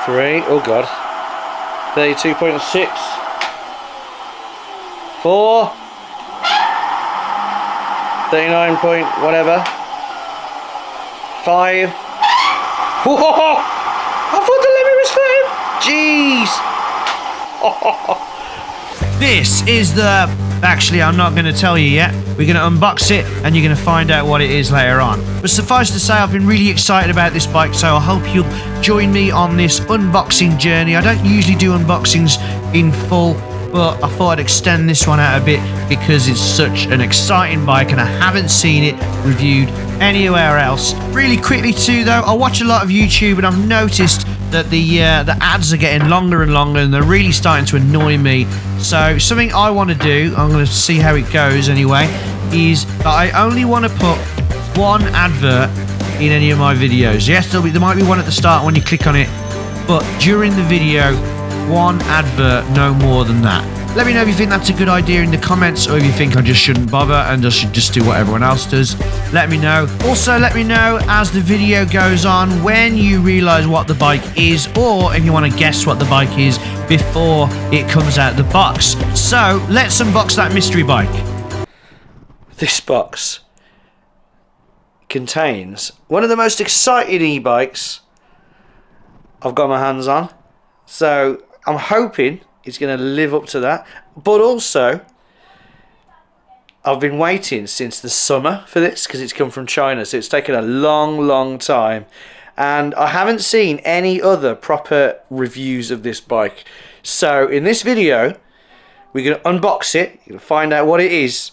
3, oh god, 32.6, 4, 39 point whatever, 5. Whoa! I thought the limit was 5. Jeez. This is the... Actually, I'm not going to tell you yet. We're going to unbox it and you're going to find out what it is later on. But suffice to say, I've been really excited about this bike, so I hope you'll join me on this unboxing journey. I don't usually do unboxings in full, but I thought I'd extend this one out a bit because it's such an exciting bike and I haven't seen it reviewed anywhere else. Really quickly too though, I watch a lot of YouTube and I've noticed that the ads are getting longer and longer and they're really starting to annoy me. So something I want to do, I'm going to see how it goes anyway, is that I only want to put one advert in any of my videos. Yes, there might be one at the start when you click on it, but during the video, one advert, no more than that. Let me know if you think that's a good idea in the comments, or if you think I just shouldn't bother and I should just do what everyone else does. Let me know. Also, let me know as the video goes on when you realise what the bike is, or if you want to guess what the bike is before it comes out of the box. So, let's unbox that mystery bike. This box contains one of the most exciting e-bikes I've got my hands on. So, I'm hoping it's going to live up to that, but also I've been waiting since the summer for this because it's come from China, so it's taken a long time, and I haven't seen any other proper reviews of this bike. So in this video we're going to unbox it, you're going to find out what it is,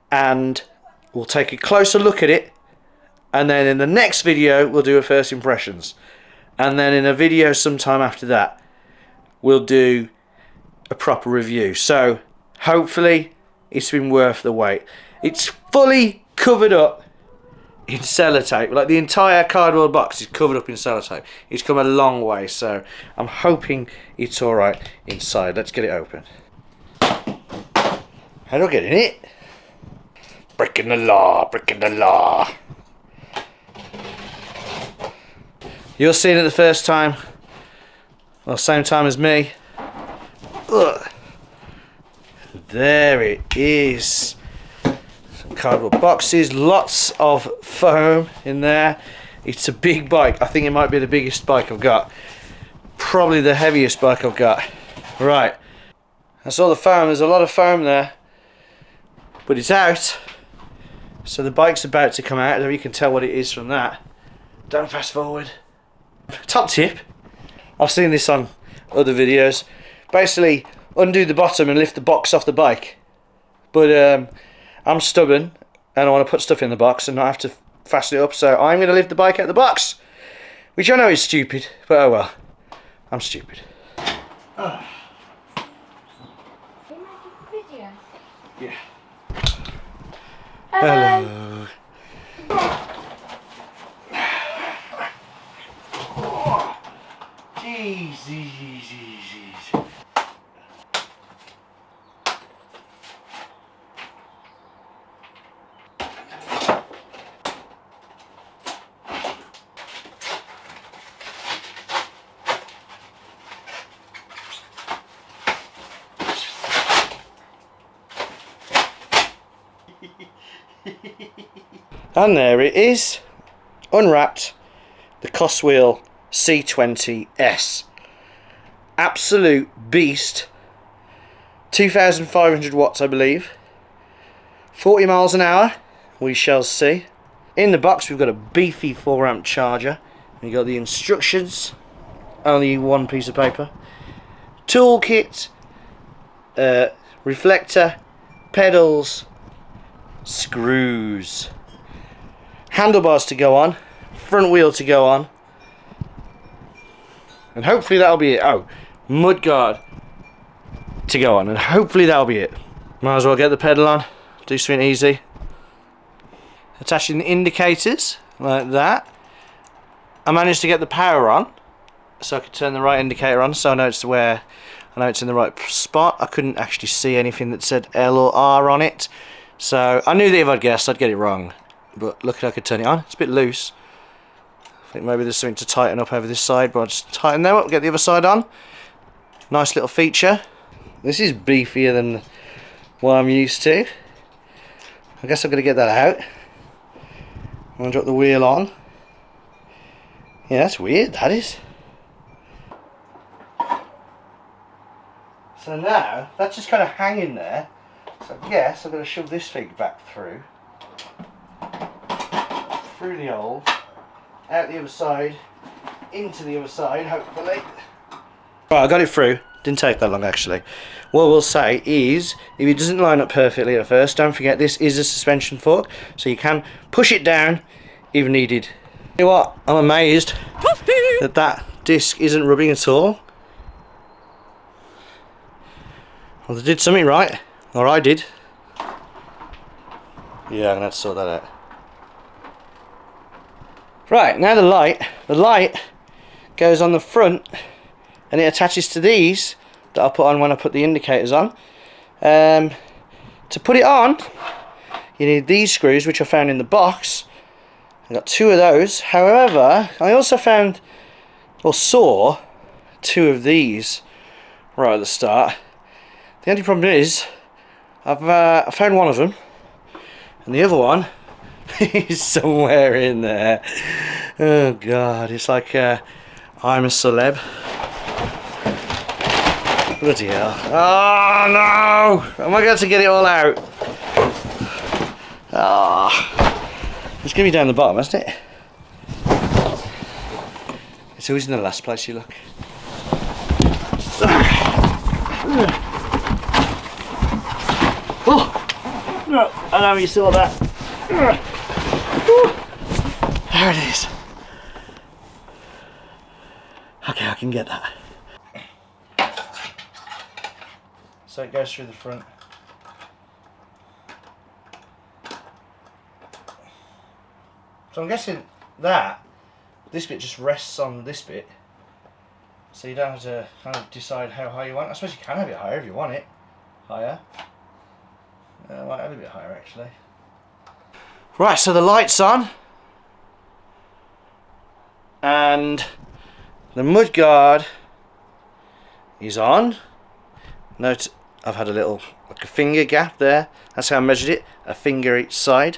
and we'll take a closer look at it, and then in the next video we'll do a first impressions, and then in a video sometime after that we'll do a proper review. So hopefully it's been worth the wait. It's fully covered up in sellotape, like the entire cardboard box is covered up in sellotape. It's come a long way, so I'm hoping it's alright inside. Let's get it open. How do I get in it? Breaking the law, breaking the law. You're seeing it the first time, well, same time as me. Ugh. There it is. Some cardboard boxes, lots of foam in there. It's a big bike. I think it might be the biggest bike I've got. Probably the heaviest bike I've got. Right. That's all the foam. There's a lot of foam there. But it's out. So the bike's about to come out. You can tell what it is from that. Don't fast forward. Top tip. I've seen this on other videos. Basically, undo the bottom and lift the box off the bike. But I'm stubborn and I want to put stuff in the box and not have to fasten it up, so I'm going to lift the bike out of the box. Which I know is stupid, but oh well. I'm stupid. Yeah. Hello. Jeez. And there it is, unwrapped, the Coswheel CT20s. Absolute beast. 2,500 watts, I believe. 40 miles an hour, we shall see. In the box we've got a beefy 4-amp charger. We've got the instructions, only one piece of paper. Toolkit, reflector, pedals, screws, handlebars to go on, front wheel to go on, and hopefully that'll be it. Oh, mudguard to go on, and hopefully that'll be it. Might as well get the pedal on, do something easy. Attaching the indicators like that. I managed to get the power on, so I could turn the right indicator on, so I know it's in the right spot. I couldn't actually see anything that said L or R on it, so I knew that if I'd guessed I'd get it wrong. But look, I could turn it on. It's a bit loose. I think maybe there's something to tighten up over this side, but I'll just tighten them up, get the other side on. Nice little feature. This is beefier than what I'm used to. I guess I'm going to get that out. I'm going to drop the wheel on. Yeah, that's weird, that is. So now, that's just kind of hanging there. So I guess I'm going to shove this thing back through the hole, out the other side, into the other side, hopefully. Right, I got it through. Didn't take that long, actually. What we'll say is, if it doesn't line up perfectly at first, don't forget this is a suspension fork, so you can push it down if needed. You know what? I'm amazed that disc isn't rubbing at all. Well, they did something right, or I did. Yeah, I'm gonna have to sort that out. Right, now the light goes on the front and it attaches to these that I'll put on when I put the indicators on. To put it on, you need these screws, which I found in the box. I got 2 of those. However, I also found, or saw, 2 of these right at the start. The only problem is, I found one of them, and the other one is somewhere in there. Oh God, it's like I'm a celeb. Bloody hell. Oh no! Am I going to get it all out? Ah, it's going to be down the bottom, isn't it? It's always in the last place you look. Oh, no, I know you saw that. There it is. Okay, I can get that. So it goes through the front. So I'm guessing that this bit just rests on this bit, so you don't have to kind of decide how high you want. I suppose you can have it higher if you want it higher. I might have it a bit higher actually. Right, so the light's on, and the mudguard is on. Note I've had a little, like a finger gap there. That's how I measured it, a finger each side.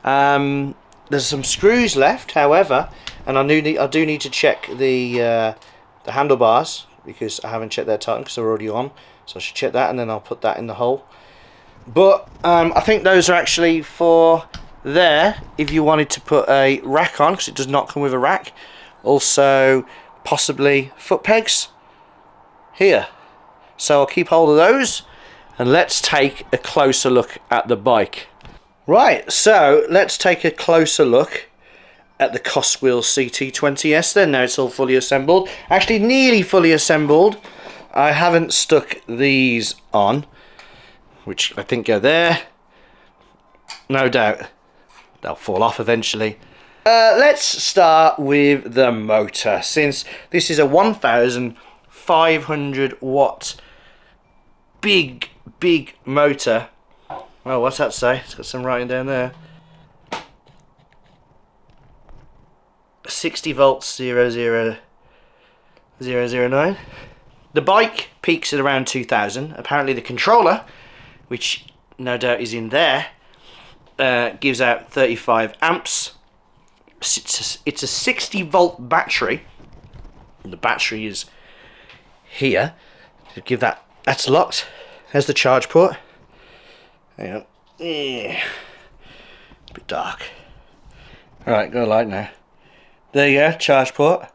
There's some screws left, however, and I do need to check the handlebars, because I haven't checked their tighten because they're already on. So I should check that, and then I'll put that in the hole. But I think those are actually for there if you wanted to put a rack on, because it does not come with a rack. Also possibly foot pegs here. So I'll keep hold of those, and let's take a closer look at the bike. Right, so let's take a closer look at the Coswheel CT20s then. Now it's all fully assembled. Actually, nearly fully assembled. I haven't stuck these on, which I think go there. No doubt they'll fall off eventually. Let's start with the motor, since this is a 1500 watt big motor. Oh, what's that say? It's got some writing down there. 60 volts 00009. The bike peaks at around 2000. Apparently the controller, which no doubt is in there, gives out 35 amps. It's a 60 volt battery. The battery is here to give that. That's locked. There's the charge port. Hang on. Yeah. A bit dark. Alright, got a light now. There you go, charge port.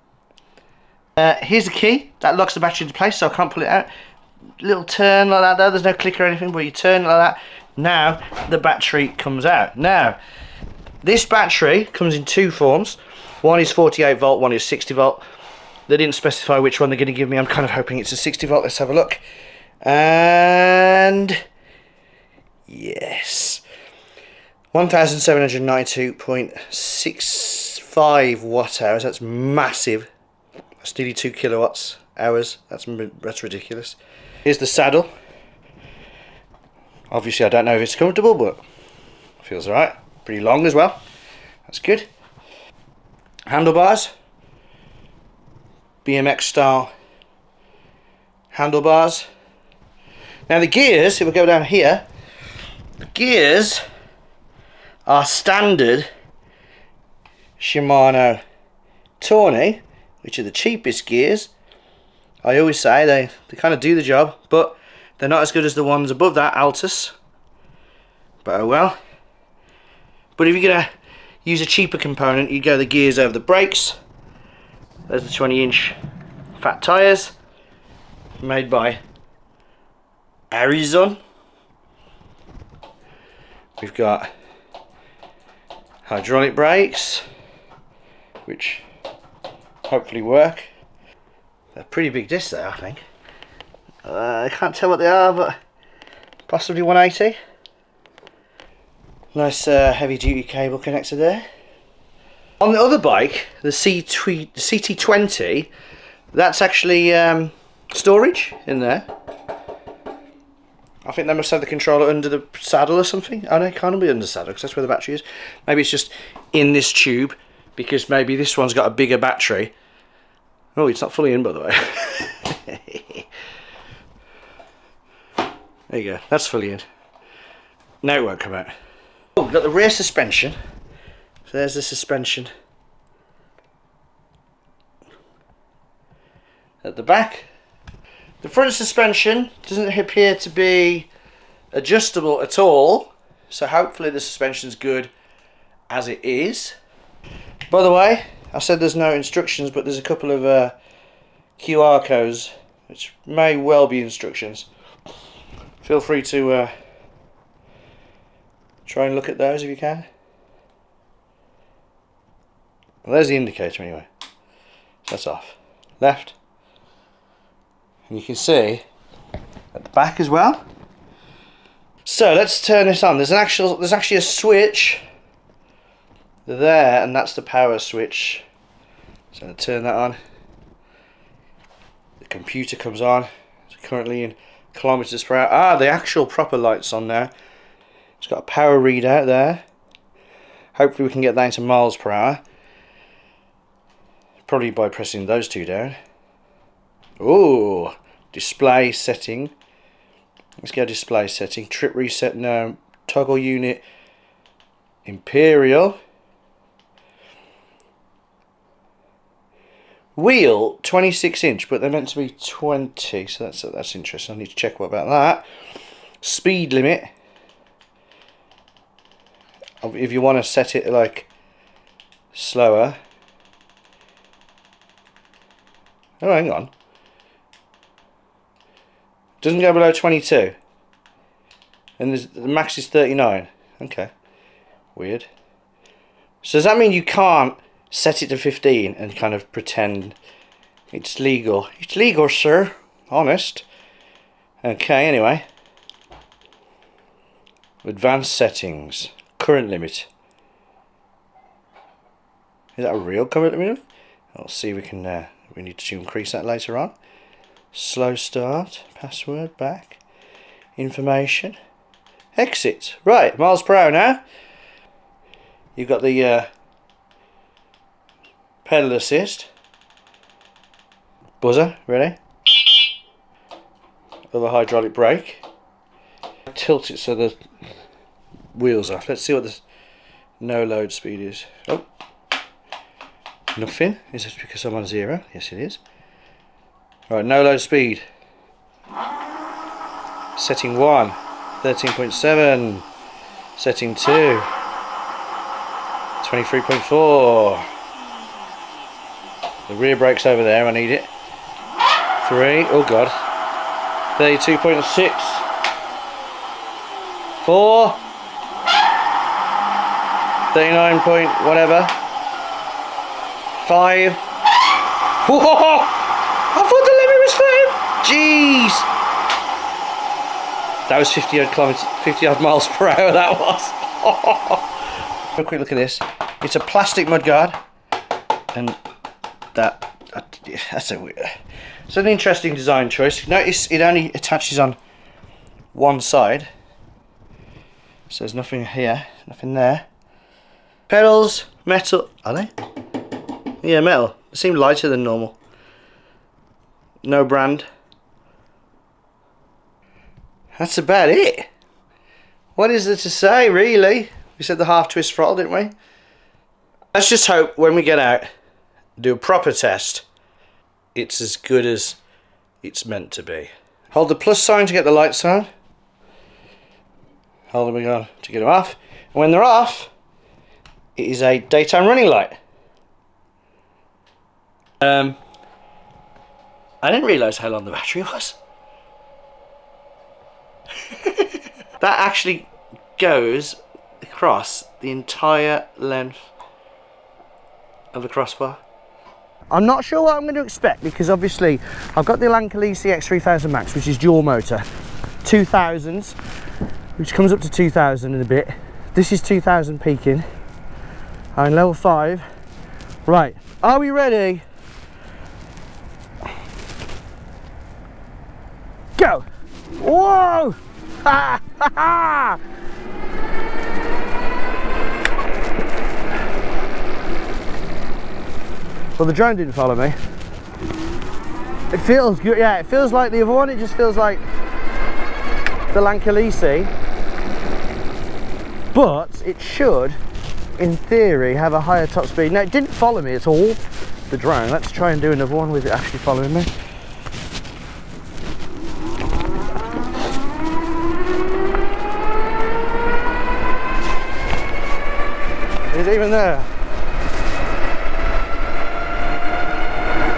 Here's the key. That locks the battery into place, so I can't pull it out. Little turn like that though. There's no click or anything, but you turn it like that. Now the battery comes out. Now, this battery comes in 2 forms. One is 48 volt, one is 60 volt. They didn't specify which one they're going to give me. I'm kind of hoping it's a 60 volt. Let's have a look. And yes, 1792.65 watt hours. That's massive. That's nearly 2 kilowatts hours. That's ridiculous. Here's the saddle. Obviously I don't know if it's comfortable, but feels alright. Pretty long as well. That's good. Handlebars, BMX style handlebars. Now the gears, if we go down here, the gears are standard Shimano Tawny, which are the cheapest gears. I always say they kind of do the job, but they're not as good as the ones above that, Altus. But oh well. But if you're going to use a cheaper component, you go the gears over the brakes. There's the 20-inch fat tyres, made by Arizon. We've got hydraulic brakes, which hopefully work. They're pretty big discs there, I think. I can't tell what they are, but possibly 180. Nice heavy duty cable connector there. On the other bike, the CT20, that's actually storage in there. I think they must have the controller under the saddle or something. Oh no, it can't be under the saddle because that's where the battery is. Maybe it's just in this tube because maybe this one's got a bigger battery. Oh, it's not fully in, by the way. There you go, that's fully in. Now it won't come out. Oh, we've got the rear suspension. So there's the suspension at the back. The front suspension doesn't appear to be adjustable at all, so hopefully the suspension's good as it is. By the way, I said there's no instructions, but there's a couple of QR codes which may well be instructions. Feel free to try and look at those if you can. Well, there's the indicator anyway. That's off. Left. And you can see at the back as well. So let's turn this on. There's actually a switch there, and that's the power switch. So I'm going to turn that on. The computer comes on. It's currently in kilometers per hour. Ah, the actual proper light's on now. It's got a power readout there. Hopefully we can get that into miles per hour. Probably by pressing those two down. Ooh, display setting. Let's go display setting. Trip reset, no. Toggle unit, Imperial. Wheel, 26-inch, but they're meant to be 20, so that's interesting. I need to check what about that. Speed limit. If you want to set it like slower. Oh, hang on. Doesn't go below 22. And the max is 39. Okay. Weird. So does that mean you can't set it to 15 and kind of pretend it's legal? It's legal, sir. Honest. Okay, anyway. Advanced settings. Current limit. Is that a real current limit? Let's see if we can... we need to increase that later on. Slow start, password, back, information, exit. Right, miles per hour now. You've got the pedal assist, buzzer, ready? Other hydraulic brake. Tilt it so the wheels off. Let's see what the no load speed is. Oh. Nothing. Is this because I'm on 0? Yes, it is. Right, no load speed. Setting 1, 13.7. Setting 2, 23.4. The rear brake's over there, I need it. 3, oh god. 32.6. 4. 39 point whatever. 5. Whoa! I thought the limit was 5. Jeez! That was 50 odd miles per hour, that was. Have a quick look at this. It's a plastic mudguard. And that's a weird... It's an interesting design choice. Notice it only attaches on one side. So there's nothing here, nothing there. Pedals, metal, are they? Yeah, metal. It seemed lighter than normal. No brand. That's about it. What is there to say, really? We said the half twist throttle, didn't we? Let's just hope when we get out, do a proper test, it's as good as it's meant to be. Hold the plus sign to get the lights on. Hold them again to get them off. And when they're off, it is a daytime running light. I didn't realise how long the battery was. That actually goes across the entire length of the crossbar. I'm not sure what I'm going to expect, because obviously I've got the unpack X3000 Max, which is dual motor, 2000s, which comes up to 2000 in a bit. This is 2000 peaking. I'm level 5. Right, are we ready? Go! Whoa! Ha ha ha! Well, the drone didn't follow me. It feels good, yeah, it feels like the other one. It just feels like the unpack, but it should, in theory, have a higher top speed. Now, it didn't follow me at all, the drone. Let's try and do another one with it actually following me. Is it even there?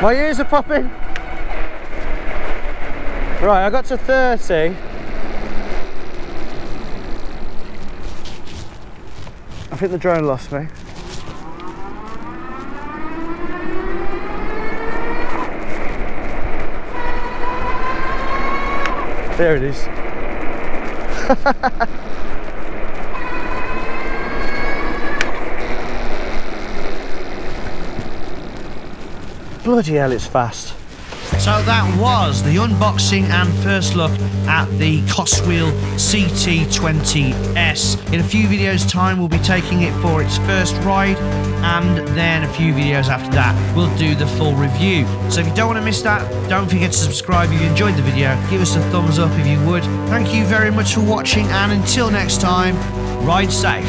My ears are popping. Right, I got to 30. I think the drone lost me. There it is. Bloody hell, it's fast. So that was the unboxing and first look at the Coswheel CT20s. In a few videos time we'll be taking it for its first ride, and then a few videos after that we'll do the full review. So if you don't want to miss that, don't forget to subscribe if you enjoyed the video. Give us a thumbs up if you would. Thank you very much for watching, and until next time, ride safe.